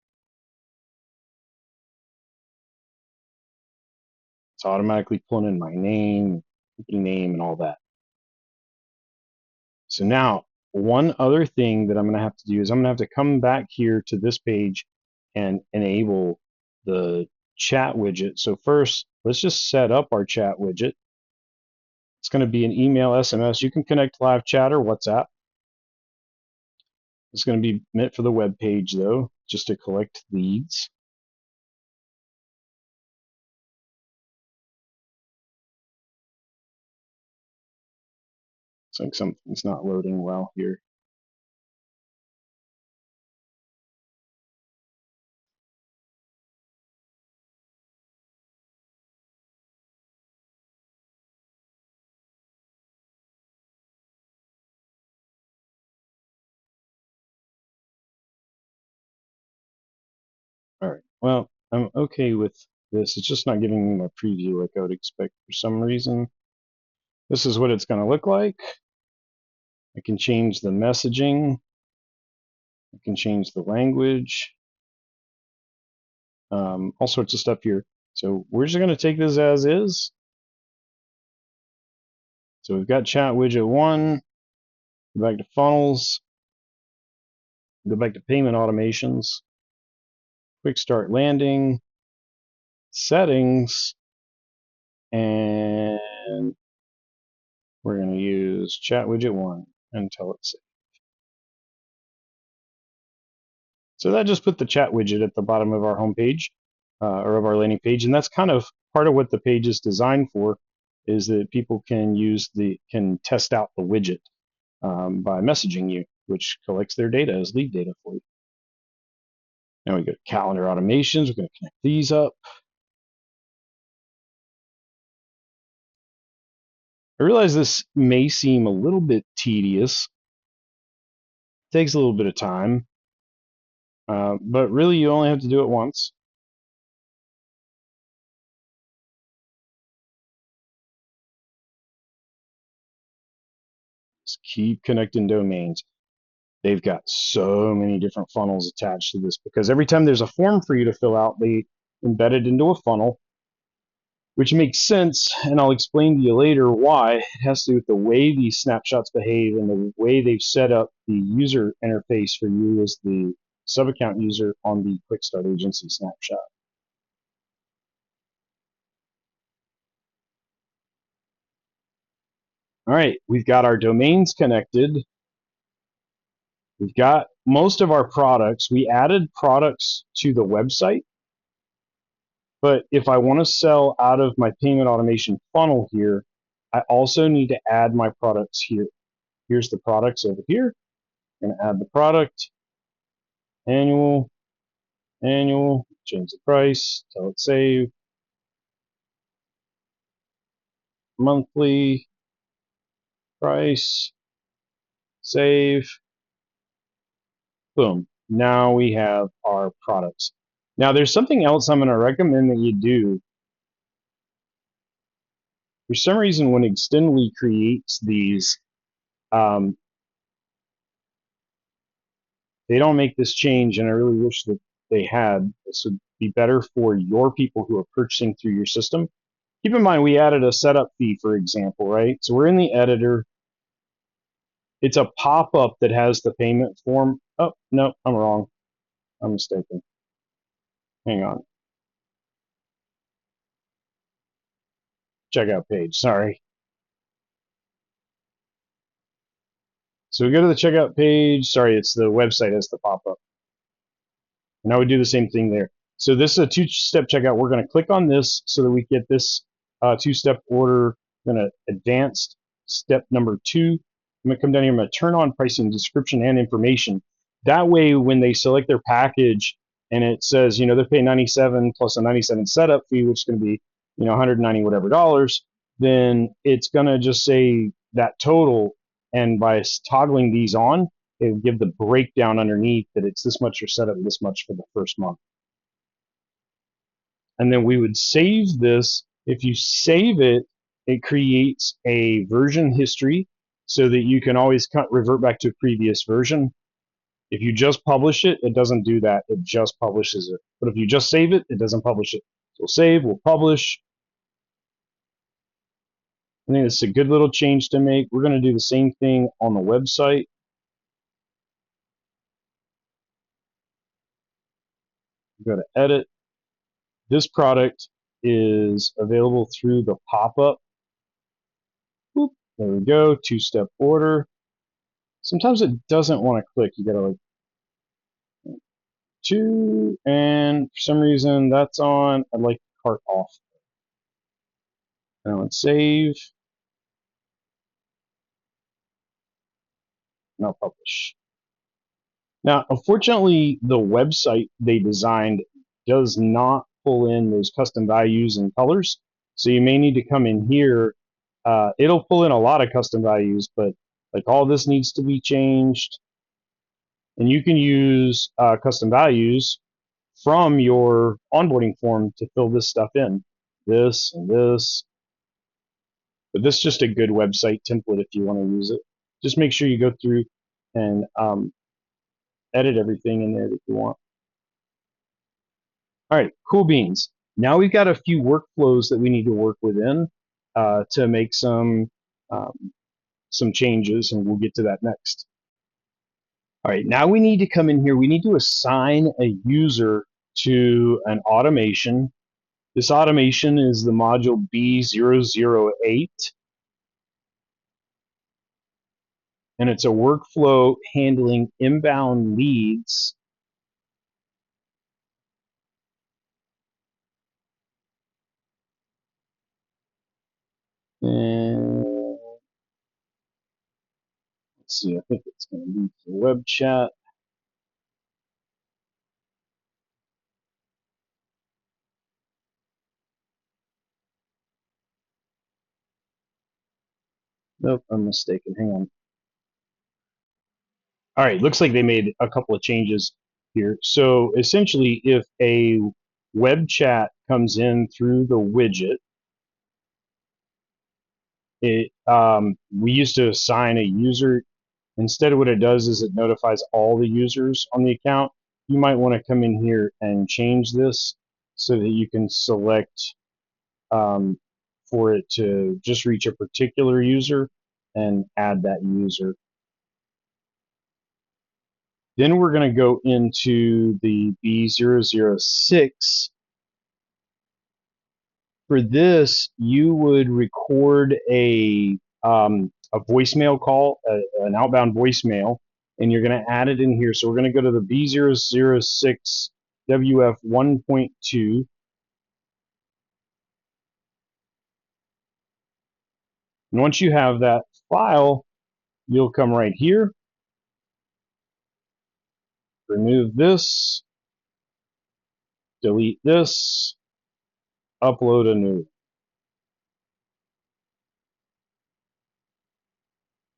It's automatically pulling in my name, company name, and all that. So now, one other thing that I'm going to have to do is I'm going to have to come back here to this page and enable the chat widget. So first, let's just set up our chat widget. It's going to be an email, SMS. You can connect live chat or WhatsApp. It's going to be meant for the web page though. just to collect leads. It's like something's not loading well here. All right, well, I'm okay with this. It's just not giving me my preview like I would expect for some reason. This is what it's going to look like. I can change the messaging. I can change the language. All sorts of stuff here. So we're just going to take this as is. So we've got chat widget 1. Go back to funnels. Go back to payment automations. Quick start landing. Settings. And we're going to use chat widget 1 until it's safe. So that just put the chat widget at the bottom of our homepage or of our landing page, and that's kind of part of what the page is designed for, is that people can test out the widget by messaging you, which collects their data as lead data for you. Now we go to calendar automations. We're going to connect these up. I realize this may seem a little bit tedious. It takes a little bit of time, but really you only have to do it once. Just keep connecting domains. They've got so many different funnels attached to this because every time there's a form for you to fill out, they embed it into a funnel, which makes sense. And I'll explain to you later why. It has to do with the way these snapshots behave and the way they've set up the user interface for you as the sub-account user on the Quickstart Agency snapshot. All right, we've got our domains connected. We've got most of our products. We added products to the website. But if I want to sell out of my payment automation funnel here, I also need to add my products here. Here's the products over here. I'm going to add the product, annual, change the price, tell it save, monthly, price, save, boom. Now we have our products. Now there's something else I'm going to recommend that you do. For some reason, when Extendly creates these, they don't make this change, and I really wish that they had. This would be better for your people who are purchasing through your system. Keep in mind, we added a setup fee, for example, right? So we're in the editor. It's a pop-up that has the payment form. Oh, no, I'm wrong. I'm mistaken. Hang on. Checkout page, sorry. So we go to the checkout page. Sorry, it's the website as the pop-up. And I would do the same thing there. So this is a two-step checkout. We're going to click on this so that we get this two-step order. I'm going to advanced step number 2. I'm going to come down here. I'm going to turn on pricing, description, and information. That way, when they select their package and it says, they're paying 97 plus a 97 setup fee, which is going to be, 190 whatever dollars, then it's going to just say that total. And by toggling these on, it would give the breakdown underneath that it's this much for setup, this much for the first month. And then we would save this. If you save it, it creates a version history so that you can always revert back to a previous version. If you just publish it, it doesn't do that. It just publishes it. But if you just save it, it doesn't publish it. So we'll save, we'll publish. I think it's a good little change to make. We're going to do the same thing on the website. Go to edit. This product is available through the pop-up. There we go, two-step order. Sometimes it doesn't want to click. You gotta 2, and for some reason that's on. I'd like cart off. Now let's save. Now publish. Now, unfortunately, the website they designed does not pull in those custom values and colors. So you may need to come in here. It'll pull in a lot of custom values, but like all this needs to be changed. And you can use custom values from your onboarding form to fill this stuff in. This and this. But this is just a good website template if you want to use it. Just make sure you go through and edit everything in there that you want. All right, cool beans. Now we've got a few workflows that we need to work within to make some changes, and we'll get to that next. All right, now we need to come in here. We need to assign a user to an automation. This automation is the module B008, and it's a workflow handling inbound leads. And let's see, I think it's going to be the web chat. Nope, I'm mistaken. Hang on. All right, looks like they made a couple of changes here. So essentially, if a web chat comes in through the widget, we used to assign a user. Instead, what it does is it notifies all the users on the account. You might want to come in here and change this so that you can select for it to just reach a particular user and add that user. Then we're going to go into the B006. For this, you would record a voicemail call, an outbound voicemail, and you're going to add it in here. So we're going to go to the B006 WF 1.2. And once you have that file, you'll come right here, remove this, delete this, upload a new.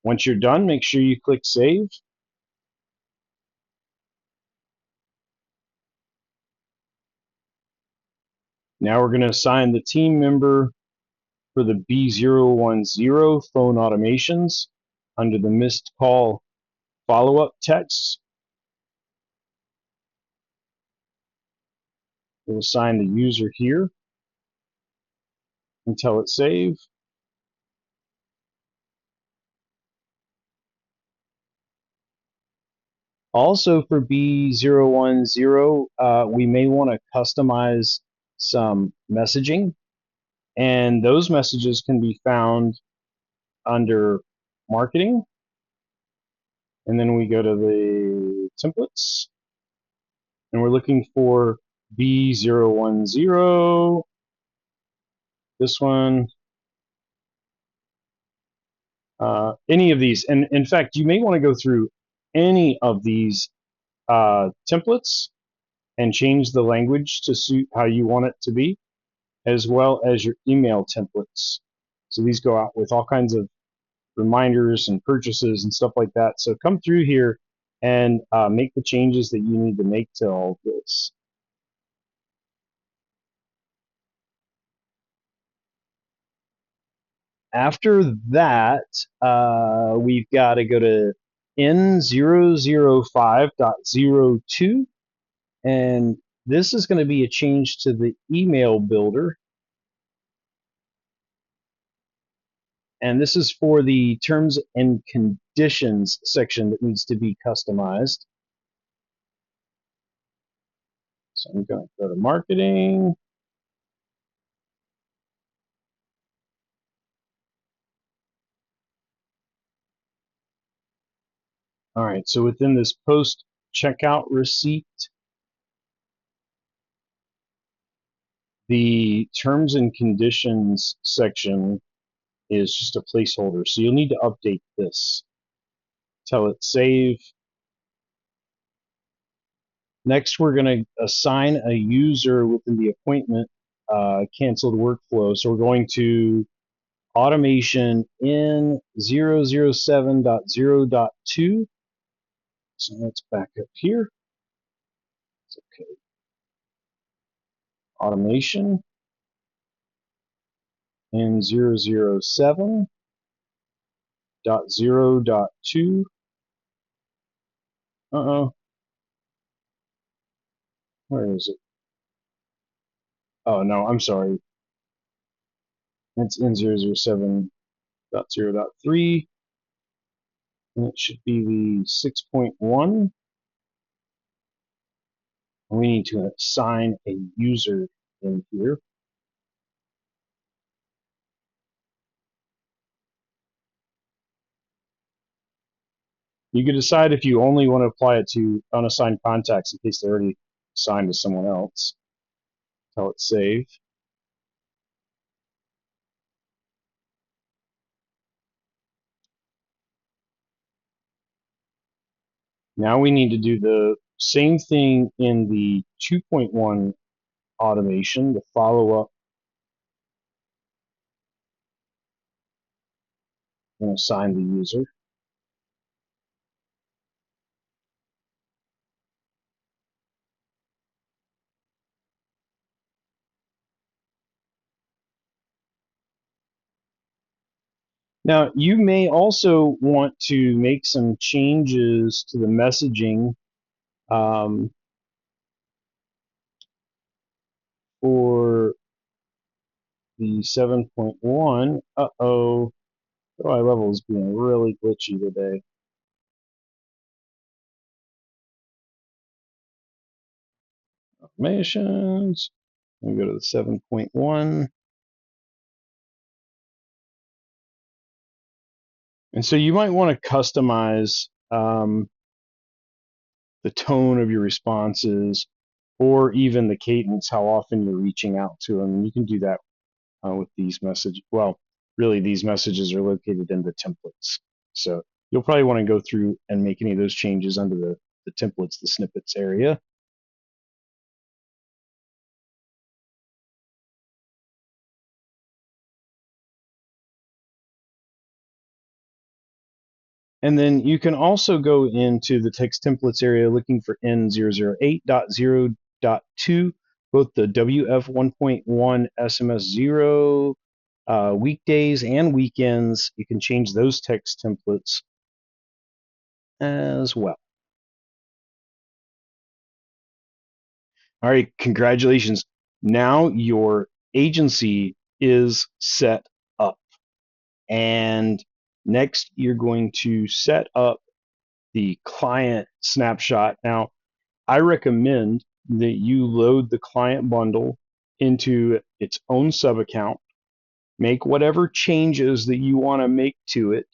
Once you're done, make sure you click save. Now we're going to assign the team member for the B010 phone automations under the missed call follow-up text. We'll assign the user here and tell it save. Also for B010, we may want to customize some messaging, and those messages can be found under marketing, and then we go to the templates, and we're looking for B010, this one, any of these. And in fact, you may want to go through any of these templates and change the language to suit how you want it to be, as well as your email templates. So these go out with all kinds of reminders and purchases and stuff like that. So come through here and make the changes that you need to make to all of this. After that, we've got to go to N005.02, and this is going to be a change to the email builder. And this is for the terms and conditions section that needs to be customized. So I'm going to go to marketing. All right, so within this post checkout receipt, The terms and conditions section is just a placeholder, so you'll need to update this. Tell it save. Next, we're going to assign a user within the appointment canceled workflow. So we're going to automation in 007.0.2. So let's back up here. It's okay. Automation in 007.0.2. Uh-oh. Where is it? Oh, no, I'm sorry. It's in 007.0.3. And it should be the 6.1. We need to assign a user in here. You can decide if you only want to apply it to unassigned contacts in case they're already assigned to someone else. Tell it save. Now we need to do the same thing in the 2.1 automation, the follow-up and assign the user. Now, you may also want to make some changes to the messaging for the 7.1. Uh-oh, HighLevel is being really glitchy today. Automations. We go to the 7.1. And so you might want to customize the tone of your responses or even the cadence, how often you're reaching out to them. And you can do that with these messages. Well, really, these messages are located in the templates. So you'll probably want to go through and make any of those changes under the templates, the snippets area. And then you can also go into the text templates area looking for N008.0.2, both the WF 1.1 SMS 0 weekdays and weekends. You can change those text templates as well. All right, congratulations. Now your agency is set up. And next, you're going to set up the client snapshot. Now, I recommend that you load the client bundle into its own sub account, make whatever changes that you want to make to it,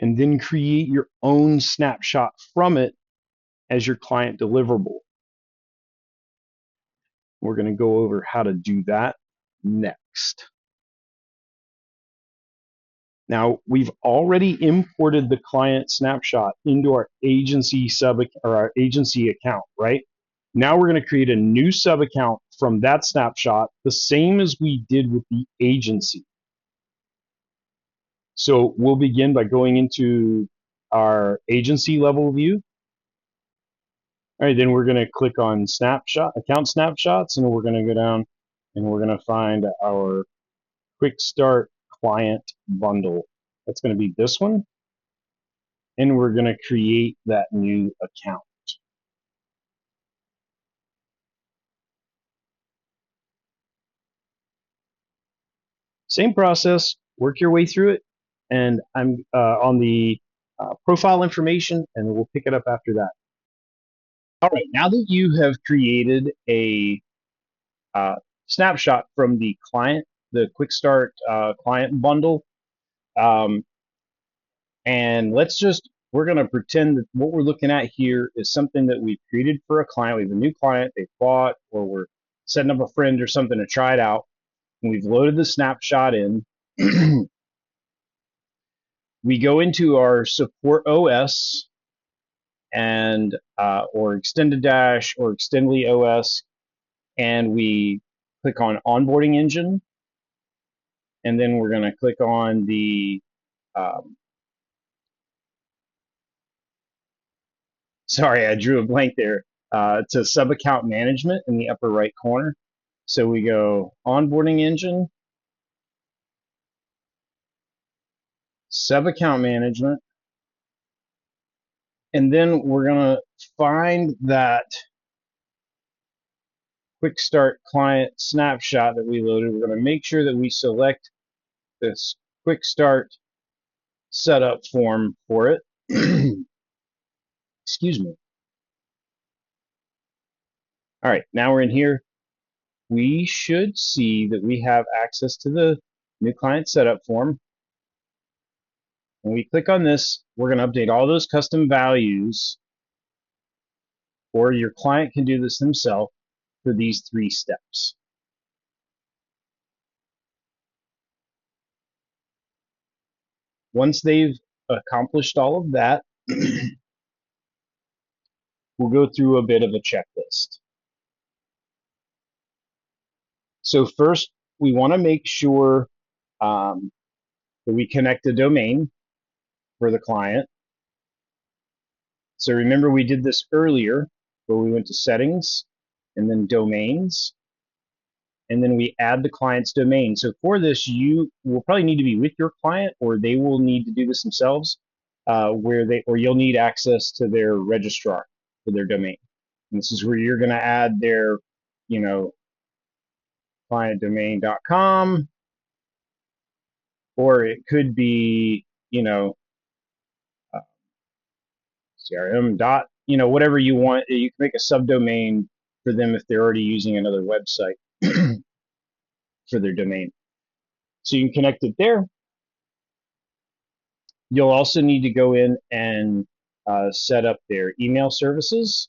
and then create your own snapshot from it as your client deliverable. We're going to go over how to do that next. Now, we've already imported the client snapshot into our agency sub or our agency account, right? Now we're going to create a new sub account from that snapshot, the same as we did with the agency. So we'll begin by going into our agency level view. All right, then we're going to click on snapshot, account snapshots, and we're going to go down and we're going to find our Quickstart client bundle. That's going to be this one. And we're going to create that new account. Same process, work your way through it, and I'm on the profile information, and we'll pick it up after that. All right, now that you have created a snapshot from the client, the Quickstart client bundle, and we're going to pretend that what we're looking at here is something that we've created for a client. We have a new client, they bought, or we're setting up a friend or something to try it out. And we've loaded the snapshot in. We go into our support OS and or extended dash or extendly OS, and we click on onboarding engine, and then we're going to click on the sorry, I drew a blank there, to sub account management in the upper right corner. So we go onboarding engine, sub account management, and then we're going to find that quick start client snapshot that we loaded. We're going to make sure that we select this quick start setup form for it. Excuse me. All right, now we're in here. We should see that we have access to the new client setup form. When we click on this, we're going to update all those custom values, or your client can do this themselves for these 3 steps. Once they've accomplished all of that, we'll go through a bit of a checklist. So first, we want to make sure that we connect a domain for the client. So remember, we did this earlier where we went to settings and then domains, and then we add the client's domain. So for this, you will probably need to be with your client, or they will need to do this themselves, or you'll need access to their registrar for their domain. And this is where you're going to add their, clientdomain.com, or it could be, CRM dot, whatever you want. You can make a subdomain for them if they're already using another website for their domain. So you can connect it there. You'll also need to go in and set up their email services,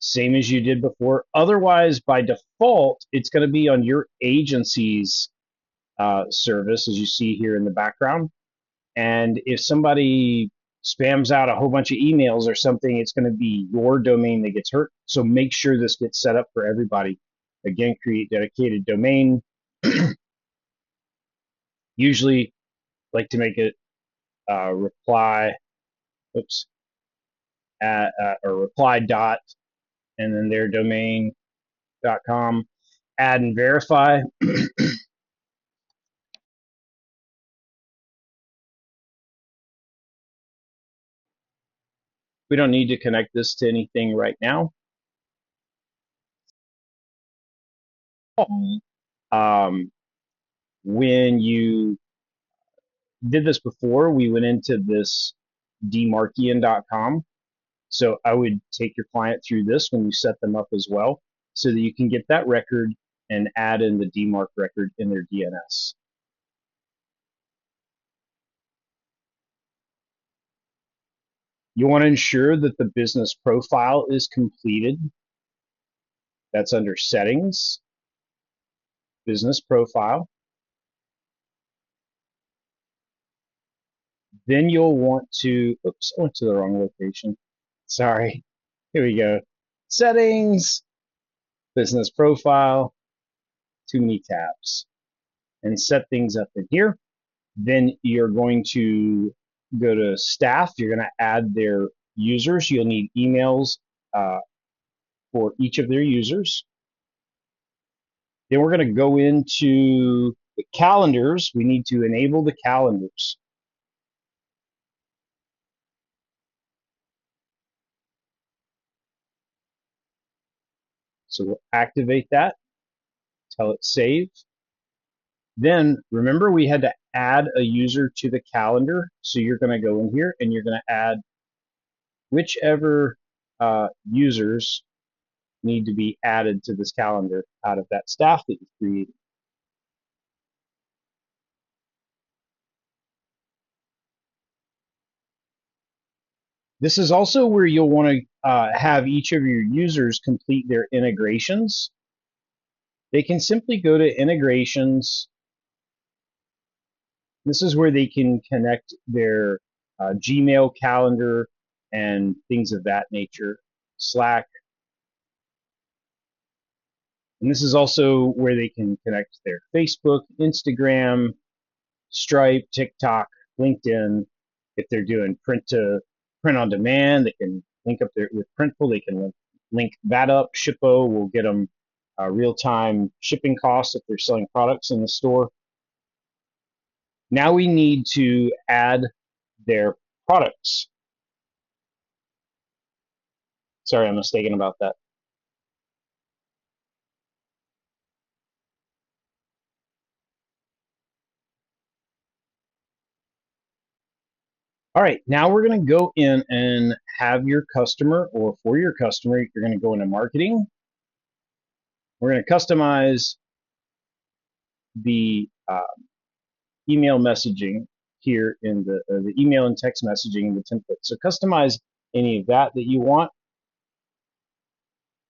same as you did before. Otherwise, by default, it's going to be on your agency's service, as you see here in the background. And if somebody spams out a whole bunch of emails or something, it's going to be your domain that gets hurt. So make sure this gets set up for everybody. Again, create dedicated domain. Usually like to make it reply, or reply dot, and then their domain.com. Add and verify. We don't need to connect this to anything right now. When you did this before, we went into this dmarkian.com. So I would take your client through this when you set them up as well, so that you can get that record and add in the DMARC record in their DNS. You want to ensure that the business profile is completed. That's under settings, business profile. Then you'll want to, I went to the wrong location. Sorry. Here we go. Settings, business profile, too many tabs, and set things up in here. Then you're going to go to staff. You're going to add their users. You'll need emails for each of their users. Then we're going to go into the calendars. We need to enable the calendars. So we'll activate that, tell it save. Then remember, we had to add a user to the calendar. So you're going to go in here and you're going to add whichever users need to be added to this calendar out of that staff that you created. This is also where you'll want to have each of your users complete their integrations. they can simply go to integrations. This is where they can connect their Gmail calendar and things of that nature, Slack. And this is also where they can connect their Facebook, Instagram, Stripe, TikTok, LinkedIn. If they're doing print on demand, they can link up there with Printful. They can link that up. Shippo will get them real time shipping costs if they're selling products in the store. Now we need to add their products. Sorry, I'm mistaken about that. All right, now we're going to go in and have your customer, or for your customer, you're going to go into marketing. We're going to customize the email messaging here in the email and text messaging in the template. So customize any of that you want.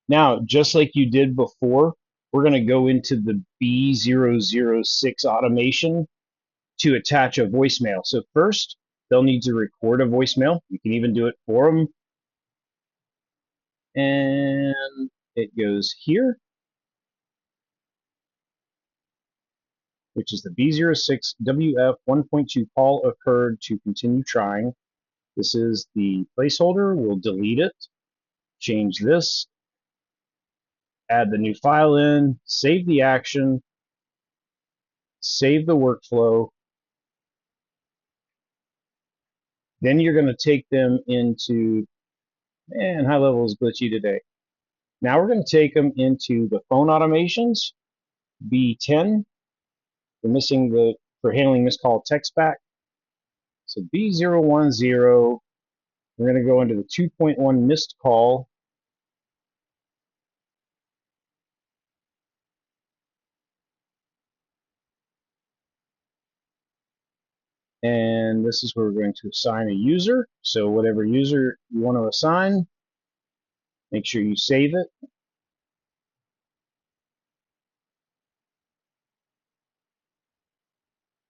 Now, just like you did before, we're going to go into the B006 automation to attach a voicemail. So first, they'll need to record a voicemail. You can even do it for them. And it goes here, which is the B06WF 1.2 call occurred to continue trying. This is the placeholder. We'll delete it, change this, add the new file in, save the action, save the workflow. Then you're going to take them into, man, HighLevel is glitchy today. Now we're going to take them into the phone automations, B10. We're missing for handling missed call text back. So B010, we're going to go into the 2.1 missed call. And this is where we're going to assign a user. So whatever user you want to assign, make sure you save it.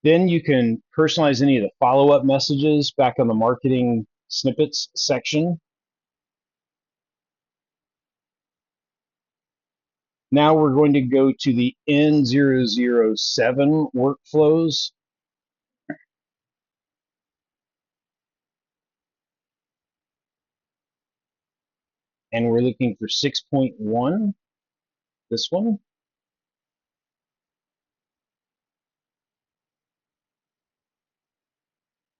Then you can personalize any of the follow-up messages back on the marketing snippets section. Now we're going to go to the N007 workflows. And we're looking for 6.1, this one.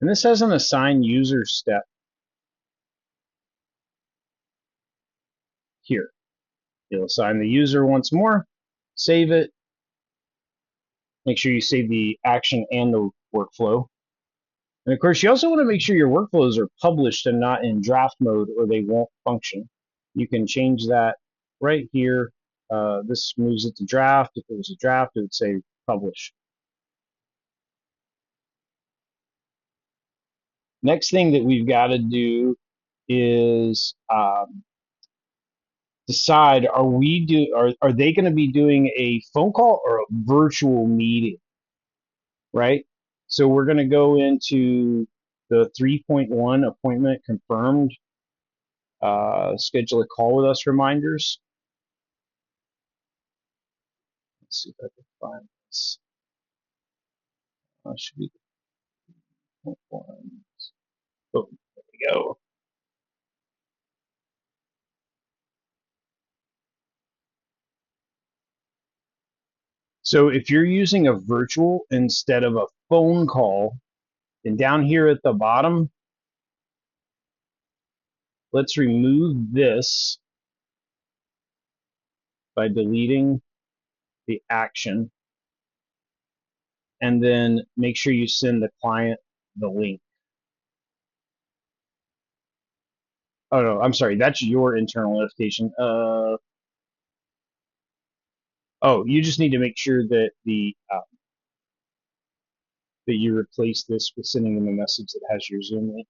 And this has an assign user step here. You'll assign the user once more, save it. Make sure you save the action and the workflow. And of course, you also want to make sure your workflows are published and not in draft mode, or they won't function. You can change that right here. This moves it to draft. If it was a draft, it would say publish. Next thing that we've got to do is decide, are they going to be doing a phone call or a virtual meeting, right? So we're going to go into the 3.1 appointment confirmed, schedule a call with us reminders. Let's see if I can find this. Should be the one. Oh, there we go. So if you're using a virtual instead of a phone call, then down here at the bottom, let's remove this by deleting the action, and then make sure you send the client the link. Oh no, I'm sorry, that's your internal notification. Oh, you just need to make sure that that you replace this with sending them a message that has your Zoom link.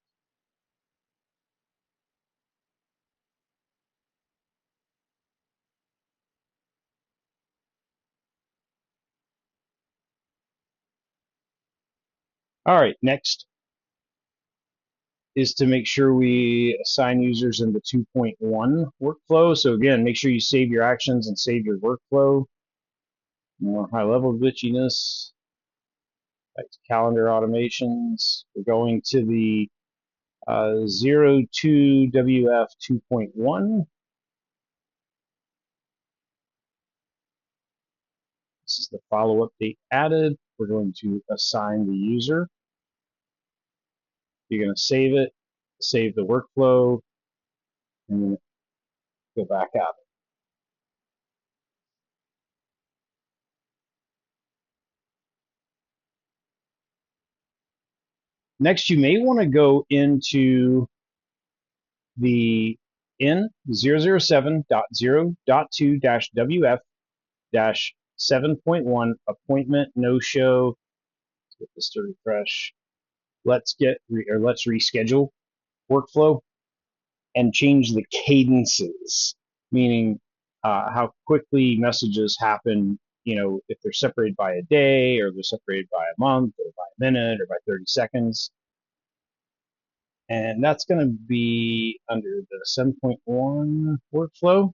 All right, next is to make sure we assign users in the 2.1 workflow. So again, make sure you save your actions and save your workflow. More high level glitchiness. Back to calendar automations. We're going to the 02WF 2.1. This is the follow update added. We're going to assign the user. You're going to save it, save the workflow, and then go back out. Next, you may want to go into the N007.0.2-WF-7.1 appointment no-show. Let's get this to refresh. Let's reschedule workflow and change the cadences, meaning how quickly messages happen. You know, if they're separated by a day, or they're separated by a month, or by a minute, or by 30 seconds. And that's going to be under the 7.1 workflow.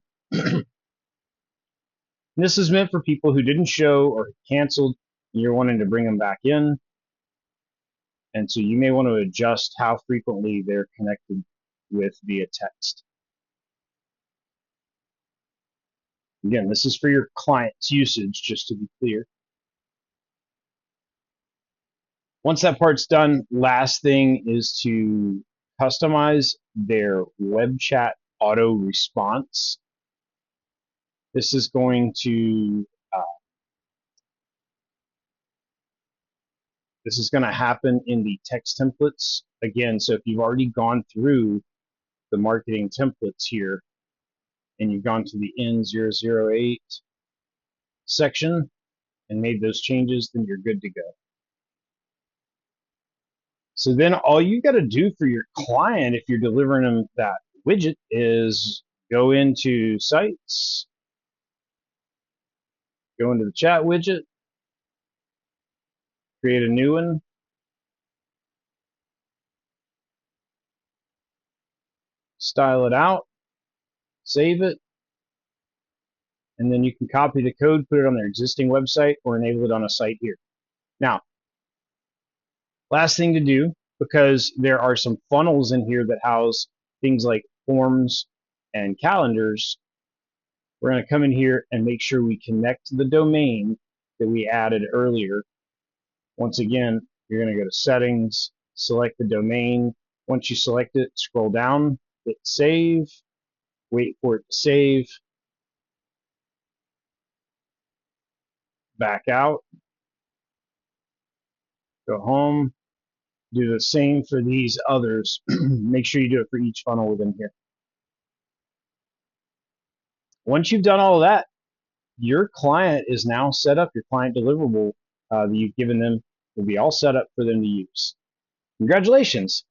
This is meant for people who didn't show or canceled, and you're wanting to bring them back in. And so you may want to adjust how frequently they're connected with via text. Again, this is for your client's usage, just to be clear. Once that part's done, last thing is to customize their web chat auto response. This is going to happen in the text templates. Again, so if you've already gone through the marketing templates here and you've gone to the N008 section and made those changes, then you're good to go. So then all you got to do for your client, if you're delivering them that widget, is go into sites, go into the chat widget, create a new one, style it out, save it, and then you can copy the code, put it on their existing website, or enable it on a site here. Now, last thing to do, because there are some funnels in here that house things like forms and calendars, we're going to come in here and make sure we connect to the domain that we added earlier. Once again, you're going to go to settings, select the domain. Once you select it, scroll down, hit save, wait for it to save, back out, go home, do the same for these others. Make sure you do it for each funnel within here. Once you've done all of that, your client is now set up. Your client deliverable that you've given them will be all set up for them to use. Congratulations.